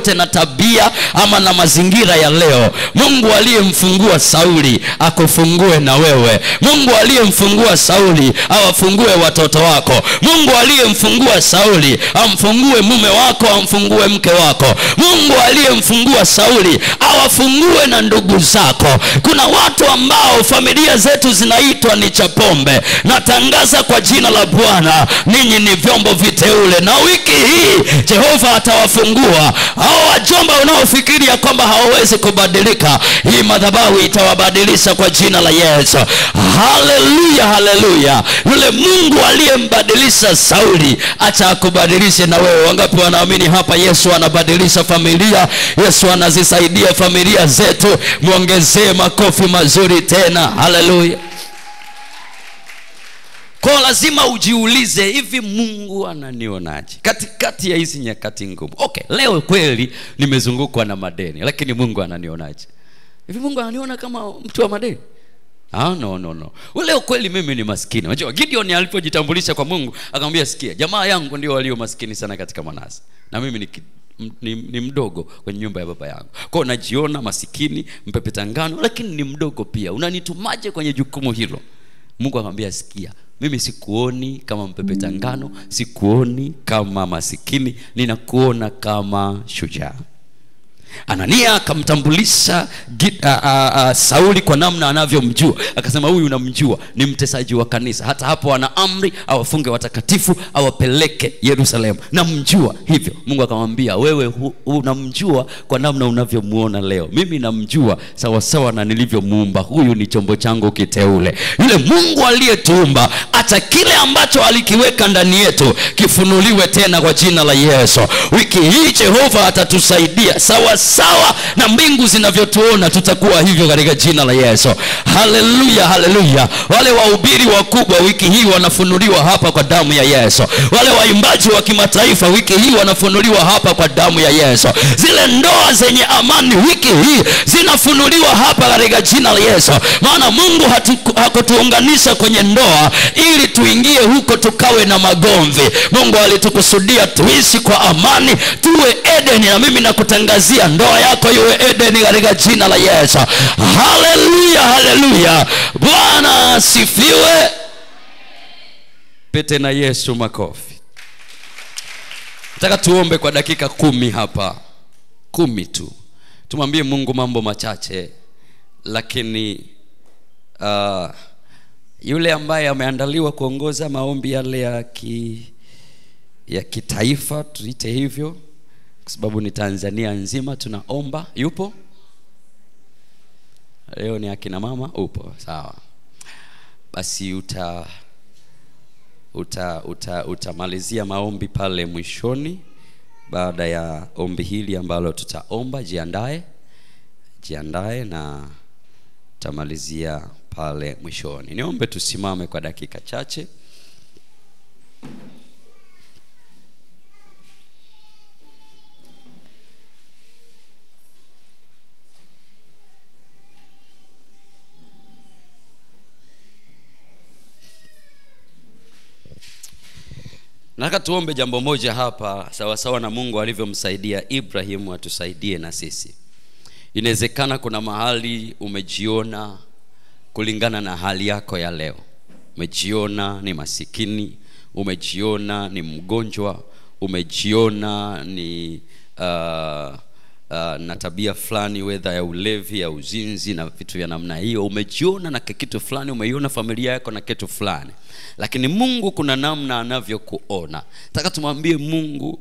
yoyote na tabia ama na mazingira ya leo. Mungu aliyemfungua Sauli akufungue na wewe. Mungu aliyemfungua Sauli awafungue watoto wako. Mungu aliyemfungua Sauli amfungue mume wako, amfungue mke wako. Mungu aliyemfungua Sauli awafungue na ndugu zako. Kuna watu ambao familia zetu zinaitwa ni chapombe. Natangaza kwa jina la Bwana, ninyi ni vyombo viteule, na wiki hii Jehova atawafungua. Hao wajomba unaofikiria kwamba hawawezi kubadilika, hii madhabahu itawabadilisha kwa jina la Yesu. Haleluya, haleluya. Yule Mungu aliyembadilisha Sauli acha akubadilishe na wewe. Wangapi wanaamini hapa Yesu anabadilisha familia? Yesu anazisaidia familia zetu. Muongezee makofi mazuri tena. Haleluya. Kwa lazima ujiulize, hivi Mungu ananionaje katikati ya hizi nyakati ngumu? Okay, leo kweli nimezungukwa na madeni, lakini Mungu ananionaje? Hivi Mungu ananiona kama mtu wa madeni? No. Leo kweli mimi ni maskini. Unajua Gideon alipojitambulisha kwa Mungu akamwambia, sikia, jamaa yangu ndio walio maskini sana katika Manase, na mimi ni mdogo kwenye nyumba ya baba yangu. Kwa hiyo najiona masikini, mpepeta ngano, lakini ni mdogo pia. Unanitumaje kwenye jukumu hilo? Mungu akamwambia, sikia, mimi sikuoni kama mpepeta ngano, sikuoni kama masikini, ninakuona kama shujaa. Anania akamtambulisha Sauli kwa namna anavyomjua. Akasema, huyu unamjua, ni mtesaji wa kanisa. Hata hapo ana amri awafunge watakatifu, awapeleke Yerusalemu. Namjua hivyo. Mungu akamwambia, wewe unamjua kwa namna unavyomuona leo. Mimi namjua sawa sawa na nilivyomuumba. Huyu ni chombo changu kiteule. Yule Mungu aliyetuumba, hata kile ambacho alikiweka ndani yetu kifunuliwe tena kwa jina la Yesu. Wiki hii Jehova atatusaidia sawa sawa na mbingu zinavyotuona, tutakuwa hivyo katika jina la Yesu. Haleluya, haleluya. Wale wahubiri wakubwa wiki hii wanafunuliwa hapa kwa damu ya Yesu. Wale waimbaji wa kimataifa wiki hii wanafunuliwa hapa kwa damu ya Yesu. Zile ndoa zenye amani wiki hii zinafunuliwa hapa katika jina la Yesu. Maana Mungu hakutuunganisha kwenye ndoa ili tuingie huko tukawe na magomvi. Mungu alitukusudia tuishi kwa amani, tuwe Edeni, na mimi nakutangazia ndoa yako iwe Edeni katika jina la Yesu. Haleluya, haleluya. Bwana asifiwe. Pete na Yesu makofi. Nataka tuombe kwa dakika 10 hapa. 10 tu. Tumwambie Mungu mambo machache, lakini yule ambaye ameandaliwa kuongoza maombi yale ya kitaifa, tuite hivyo, kwa sababu ni Tanzania nzima tunaomba, yupo? Leo ni akina mama, upo? Sawa. Basi utamalizia maombi pale mwishoni. Baada ya ombi hili ambalo tutaomba, jiandae na utamalizia pale mwishoni. Niombe tusimame kwa dakika chache. Nataka tuombe jambo moja hapa, sawa sawa na Mungu alivyomsaidia Ibrahim, atusaidie na sisi. Inawezekana kuna mahali umejiona kulingana na hali yako ya leo. Umejiona ni masikini, umejiona ni mgonjwa, umejiona ni na tabia fulani, wedha ya ulevi, ya uzinzi na vitu vya namna hiyo. Umejiona na kitu fulani, umeiona familia yako na kitu fulani. Lakini Mungu kuna namna anavyokuona. Nataka tumwambie Mungu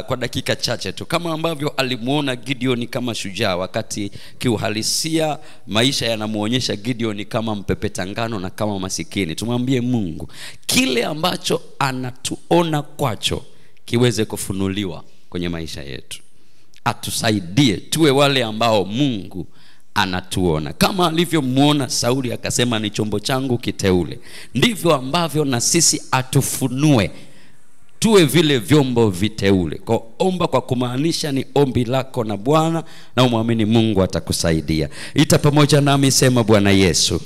kwa dakika chache tu, kama ambavyo alimuona Gideon kama shujaa, wakati kiuhalisia maisha yanamuonyesha Gideon kama mpepeta ngano na kama masikini. Tumwambie Mungu kile ambacho anatuona kwacho kiweze kufunuliwa kwenye maisha yetu. Atusaidie tuwe wale ambao Mungu anatuona. Kama alivyomuona Sauli akasema ni chombo changu kiteule, ndivyo ambavyo na sisi atufunue tuwe vile vyombo viteule. Kwa omba kwa kumaanisha ni ombi lako na Bwana, na umwamini Mungu atakusaidia. Ita pamoja nami, sema: Bwana Yesu,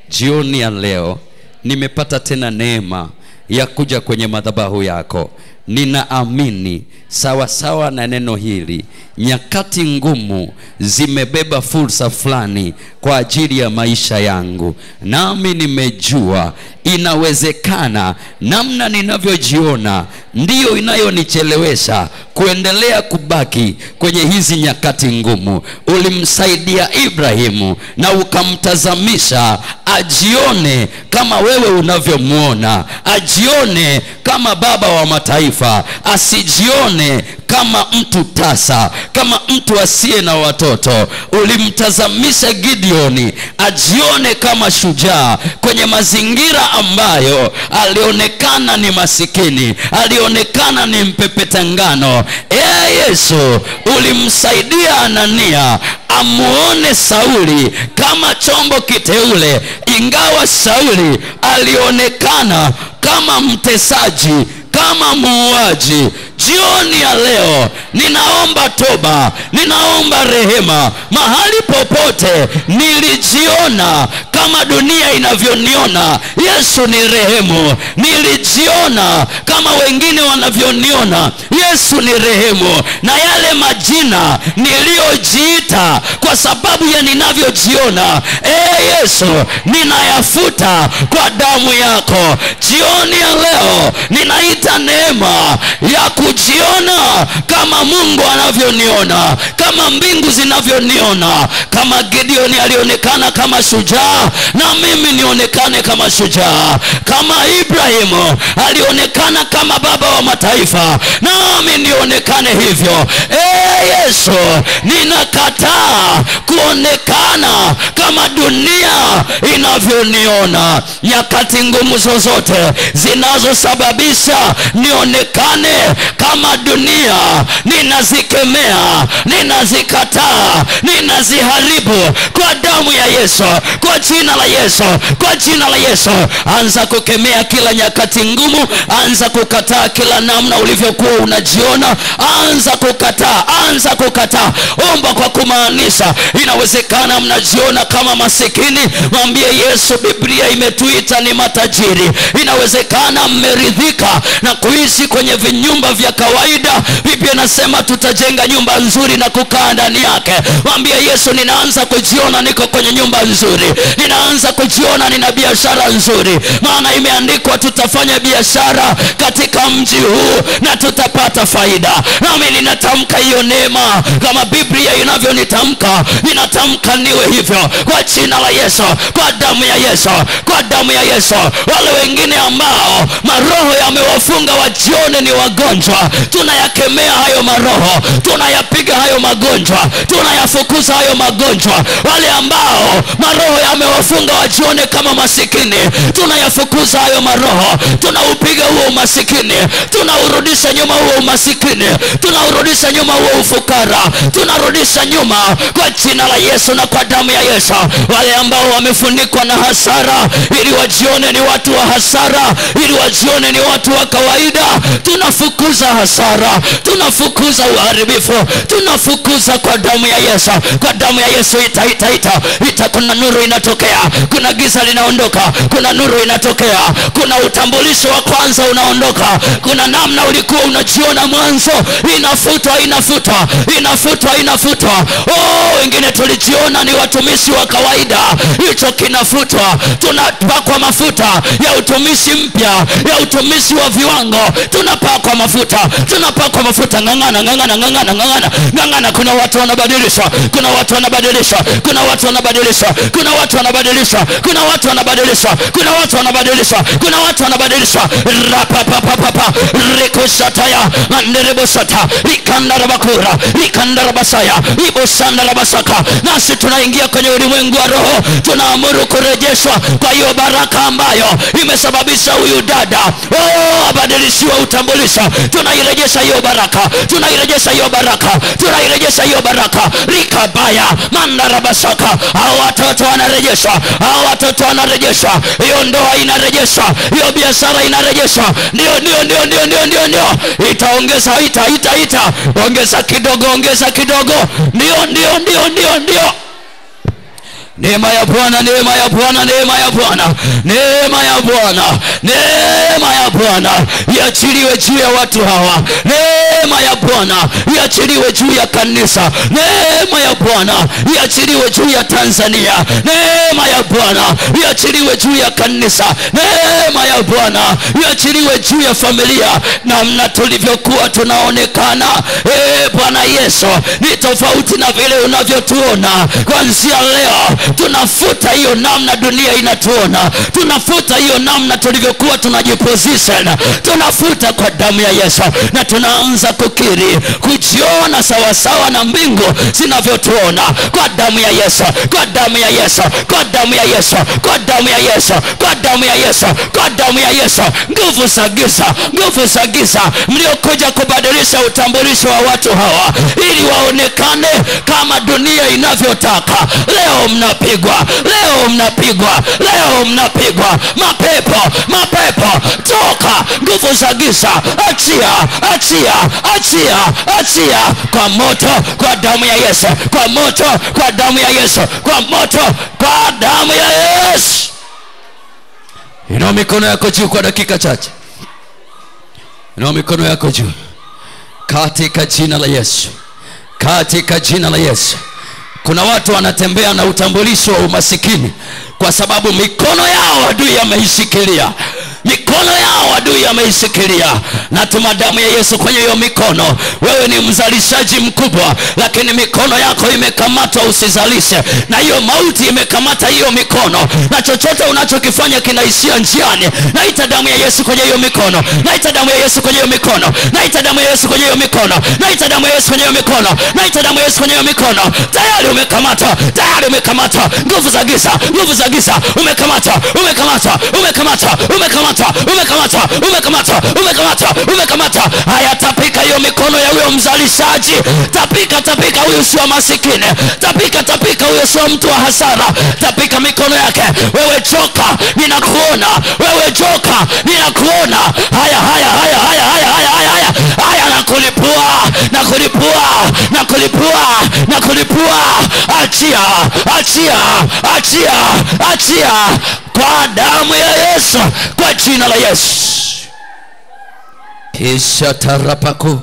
jioni ya leo nimepata tena neema ya kuja kwenye madhabahu yako. Ninaamini sawa sawa na neno hili, nyakati ngumu zimebeba fursa fulani kwa ajili ya maisha yangu. Nami nimejua inawezekana namna ninavyojiona ndiyo inayonichelewesha kuendelea kubaki kwenye hizi nyakati ngumu. Ulimsaidia Ibrahimu na ukamtazamisha ajione kama wewe unavyomuona, ajione kama baba wa mataifa, asijione kama mtu tasa, kama mtu asiye na watoto. Ulimtazamisha Gideoni ajione kama shujaa kwenye mazingira ambayo alionekana ni masikini, alionekana ni mpepeta ngano. Yesu, ulimsaidia Anania amuone Sauli kama chombo kiteule, ingawa Sauli alionekana kama mtesaji, kama muuaji. Jioni ya leo ninaomba toba, ninaomba rehema. Mahali popote nilijiona kama dunia inavyoniona, Yesu ni rehemu. Nilijiona kama wengine wanavyoniona, Yesu ni rehemu. Na yale majina niliojiita kwa sababu ya ninavyojiona, Yesu, ninayafuta kwa damu yako. Jioni ya leo ninaita neema ya kujiona kama Mungu anavyoniona, kama mbingu zinavyoniona. Kama Gideoni alionekana kama shujaa, na mimi nionekane kama shujaa. Kama Ibrahimu alionekana kama baba wa mataifa, nami nionekane hivyo. Yesu, ninakataa kuonekana kama dunia inavyoniona. Nyakati ngumu zozote zinazosababisha nionekane kama dunia, ninazikemea, ninazikataa, ninaziharibu kwa damu ya Yesu, kwa jina la Yesu, kwa jina la Yesu. Anza kukemea kila nyakati ngumu, anza kukataa kila namna ulivyokuwa unajiona, anza kukataa, anza kukataa. Omba kwa kumaanisha. Inawezekana mnajiona kama masikini, mwambie Yesu, Biblia imetuita ni matajiri. Inawezekana mmeridhika na kuishi kwenye vinyumba vya kawaida. Biblia inasema tutajenga nyumba nzuri na kukaa ndani yake. Mwambie Yesu, ninaanza kujiona niko kwenye nyumba nzuri, ninaanza kujiona nina biashara nzuri, maana imeandikwa tutafanya biashara katika mji huu na tutapata faida. Nami ninatamka hiyo neema kama Biblia inavyonitamka. Ninatamka niwe hivyo kwa jina la Yesu, kwa damu ya Yesu, kwa damu ya Yesu. Wale wengine ambao maroho yamewafunga wajione ni wagonjwa, tunayakemea hayo maroho, tunayapiga hayo magonjwa, tunayafukuza hayo magonjwa. Wale ambao maroho yamewafunga wajione kama masikini, tunayafukuza hayo maroho, tunaupiga huo umasikini, tunaurudisha nyuma huo umasikini, tunaurudisha nyuma huo ufukara, tunarudisha nyuma kwa jina la Yesu na kwa damu ya Yesu. Wale ambao wamefunikwa na hasara ili wajione ni watu wa hasara, ili wajione ni watu wa kawaida, tunafukuza hasara, tunafukuza uharibifu, tunafukuza kwa damu ya Yesu, kwa damu ya Yesu. Ita kuna nuru inatokea, kuna giza linaondoka, kuna nuru inatokea, kuna utambulisho wa kwanza unaondoka, kuna namna ulikuwa unajiona mwanzo inafutwa, inafutwa, inafutwa, inafutwa. Wengine tulijiona ni watumishi wa kawaida, hicho kinafutwa. Tunapakwa mafuta ya utumishi mpya, ya utumishi wa viwango. Tunapakwa mafuta, tunapakwa mafuta. Ngangana, ngangana, ngangana, ngangana, ngangana. Kuna watu wanabadilishwa, kuna watu wanabadilishwa, kuna watu wanabadilishwa, kuna watu wanabadilishwa, kuna watu wanabadilishwa, kuna watu wanabadilishwa, kuna watu wanabadilishwa. Rapapapapa rekoshataya manderebosata ikandarabakura ikandarabasaya ibosandarabasaka. Nasi tunaingia kwenye ulimwengu wa roho, tunaamuru kurejeshwa kwa hiyo baraka ambayo imesababisha huyu dada abadilishiwe utambulisho. Tunairejesha hiyo baraka, tunairejesha hiyo baraka, tunairejesha hiyo baraka. Rikabaya mandarabasaka. Hao watoto wanarejeshwa, hao watoto wanarejeshwa, hiyo ndoa inarejeshwa, hiyo biashara inarejeshwa. Ndio, ndio, ndio, ndio, ndio, ndio, ndio. Itaongeza, ita ongeza kidogo, ongeza kidogo. Ndio, ndio, ndio, ndio, ndio. Neema ya Bwana, neema ya Bwana, neema ya Bwana, neema ya Bwana, neema ya Bwana iachiliwe juu ya watu hawa. Neema ya Bwana iachiliwe juu ya kanisa. Neema ya Bwana iachiliwe juu ya Tanzania. Neema ya Bwana iachiliwe juu ya kanisa. Neema ya Bwana iachiliwe juu ya familia. Namna tulivyokuwa tunaonekana, Bwana Yesu, ni tofauti na vile unavyotuona. Kuanzia leo tunafuta hiyo namna dunia inatuona. Tunafuta hiyo namna tulivyokuwa tunajiposition. Tunafuta kwa damu ya Yesu, na tunaanza kukiri, kujiona sawa sawa na mbingu zinavyotuona. Kwa damu ya Yesu, kwa damu ya Yesu, kwa damu ya Yesu, kwa damu ya Yesu, kwa damu ya Yesu, kwa damu ya Yesu. Nguvu za giza, nguvu za giza mliokuja kubadilisha utambulisho wa watu hawa ili waonekane kama dunia inavyotaka, leo mnapigwa, leo mnapigwa, leo mnapigwa. Mapepo, mapepo toka. Nguvu za giza achia, achia, achia, achia kwa moto, kwa damu ya Yesu, kwa moto, kwa damu ya Yesu, kwa moto, kwa damu ya Yesu. Inua mikono yako juu kwa dakika chache. Inua mikono yako juu katika jina la Yesu, katika jina la Yesu. Kuna watu wanatembea na utambulisho wa umasikini kwa sababu mikono yao adui ameishikilia. Mikono yao adui ameishikilia. Na tuma damu ya Yesu kwenye hiyo mikono. Wewe ni mzalishaji mkubwa, lakini mikono yako imekamatwa usizalishe, na hiyo mauti imekamata hiyo mikono, na chochote unachokifanya kinaishia njiani. Naita damu ya Yesu kwenye hiyo mikono. Naita damu ya Yesu kwenye hiyo mikono. Naita damu ya Yesu kwenye hiyo mikono. Naita damu ya Yesu kwenye hiyo mikono. Naita damu ya Yesu kwenye hiyo mikono. Tayari umekamata, tayari umekamata. Nguvu za giza, nguvu za giza umekamata, umekamata, umekamata, umekamata, umekamata, umekamata, umekamata, umekamata. Haya, tapika hiyo mikono ya huyo mzalishaji. Tapika, tapika. Huyo sio masikini. Tapika, tapika. Huyo sio mtu wa hasara. Tapika mikono yake. Wewe joka, ninakuona. Wewe joka, ninakuona. Haya, haya, haya, haya, haya, haya, haya, haya. Haya, nakulipua, nakulipua, nakulipua, nakulipua. Achia, achia, achia, achia kwa damu ya Yesu, kwa jina la Yesu. Kisha tarapaku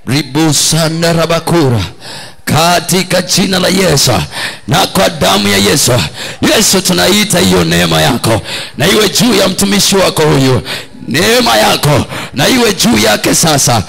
ribusanda rabakura katika jina la Yesu na kwa damu ya Yesu. Yesu, tunaita hiyo neema yako na iwe juu ya mtumishi wako huyu. Neema yako na iwe juu yake sasa.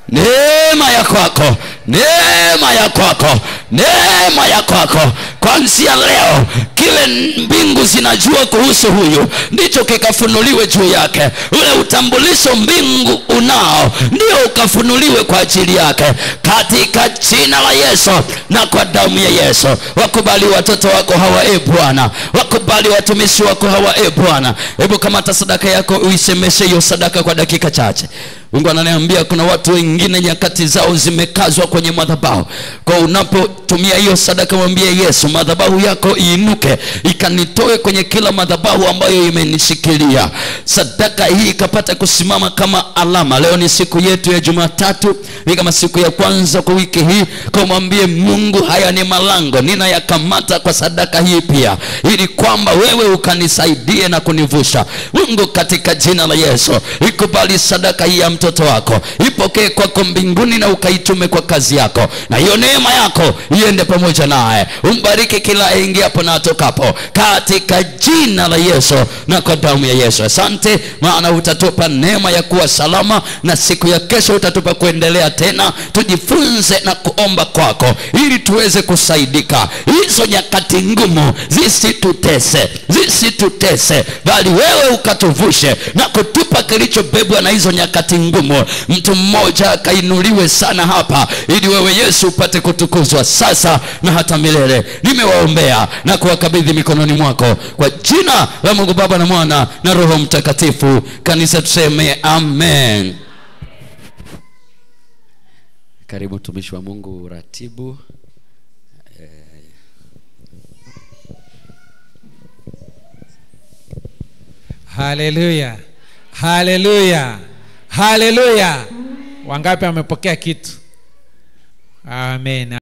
Neema ya kwako, neema ya kwako, neema ya kwako. Kuanzia leo kile mbingu zinajua kuhusu huyu ndicho kikafunuliwe juu yake. Ule utambulisho mbingu unao ndio ukafunuliwe kwa ajili yake, katika jina la Yesu na kwa damu ya Yesu. Wakubali watoto wako hawa, Bwana. Wakubali watumishi wako hawa, Bwana. Hebu kamata sadaka yako uisemeshe hiyo sadaka kwa dakika chache. Mungu ananiambia kuna watu wengine nyakati zao zimekazwa kwenye madhabahu. Kwa unapotumia hiyo sadaka, mwambie Yesu, madhabahu yako iinuke ikanitoe kwenye kila madhabahu ambayo imenishikilia. Sadaka hii ikapata kusimama kama alama. Leo ni siku yetu ya Jumatatu, ni kama siku ya kwanza kwa wiki hii. Kwa mwambie Mungu, haya ni malango ninayakamata kwa sadaka hii pia, ili kwamba wewe ukanisaidie na kunivusha. Mungu, katika jina la Yesu, ikubali sadaka hii ya mtoto wako, ipokee kwako mbinguni na ukaitume kwa kazi yako, na hiyo neema yako iende pamoja naye. Umbariki kila aingiapo na atokapo, katika jina la Yesu na kwa damu ya Yesu. Asante, maana utatupa neema ya kuwa salama, na siku ya kesho utatupa kuendelea tena tujifunze na kuomba kwako, ili tuweze kusaidika. Hizo nyakati ngumu zisitutese, zisitutese, bali wewe ukatuvushe na kutupa kilichobebwa na hizo nyakati ngumu. Mtu mmoja akainuliwe sana hapa, ili wewe Yesu upate kutukuzwa sasa na hata milele. Nimewaombea na kuwakabidhi mikononi mwako, kwa jina la Mungu Baba na Mwana na Roho Mtakatifu. Kanisa tuseme amen. Karibu mtumishi wa Mungu uratibu. Haleluya, haleluya, haleluya. Wangapi wamepokea kitu? Amen.